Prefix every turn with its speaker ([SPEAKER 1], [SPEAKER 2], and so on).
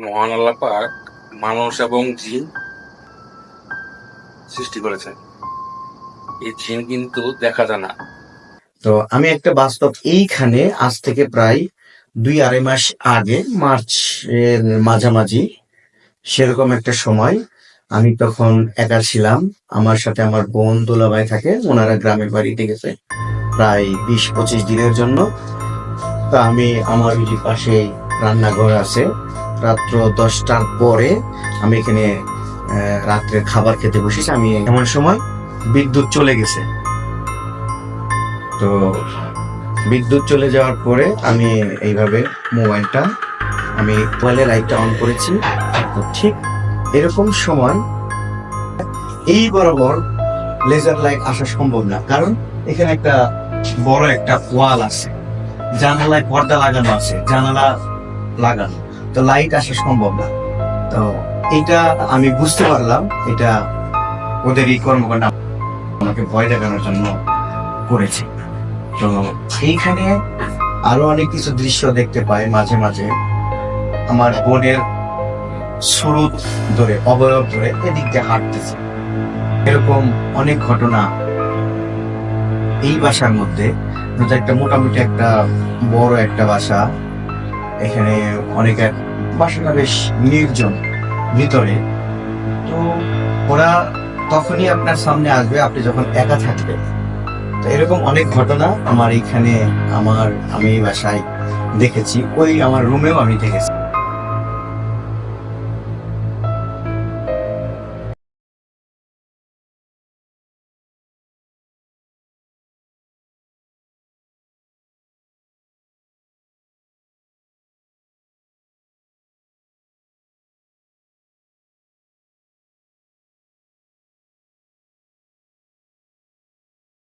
[SPEAKER 1] মহান আল্লাহ পাক মানুষ এবং জিন সৃষ্টি করেছেন। এই জিন কিন্তু দেখা যায় না।
[SPEAKER 2] তো আমি একটা বাস্তব এইখানে আজ থেকে প্রায় 2-2.5 মাস আগে মার্চ এর মাঝামাঝি সেরকম একটা সময় আমি তখন একা ছিলাম। আমার সাথে আমার বোন দুলাভাই থাকে, ওনারা গ্রামের বাড়িতে গেছে প্রায় 20-25 দিনের জন্য। তা আমি আমার ওই যে পাশে রান্নাঘর আছে, রাত্র 10টার পরে আমি এখানে রাত্রে খাবার খেতে বসেছি। আমি এমন সময় বিদ্যুৎ চলে গেছে। তো বিদ্যুৎ চলে যাওয়ার পরে আমি এইভাবে মোবাইলের লাইটটা অন করেছি। তো ঠিক এরকম সময় এই বরাবর লেজার লাইট আসা সম্ভব না, কারণ এখানে একটা বড় একটা ওয়াল আছে, জানালায় পর্দা লাগানো আছে, জানালা লাগানো, তো লাইট আসা সম্ভব না। তো এটা আমি বুঝতে পারলাম এটা ওদের এই কর্মকাণ্ড আমাকে ভয় দেখানোর জন্য করেছে। তো এইখানে আরো অনেক কিছু দৃশ্য দেখতে পাই। মাঝে মাঝে আমার বোনের স্রোত ধরে, অবয়ব ধরে এদিক দিয়ে হাঁটতেছে, এরকম অনেক ঘটনা এই বাসার মধ্যে। একটা মোটামুটি একটা বড় একটা বাসা, এখানে অনেক বাসাটা বেশ নির্জন ভিতরে। তো ওরা তখনই আপনার সামনে আসবে আপনি যখন একা থাকবেন। তো এরকম অনেক ঘটনা আমার এইখানে আমি এই বাসায় দেখেছি, ওই আমার রুমেও আমি দেখেছি।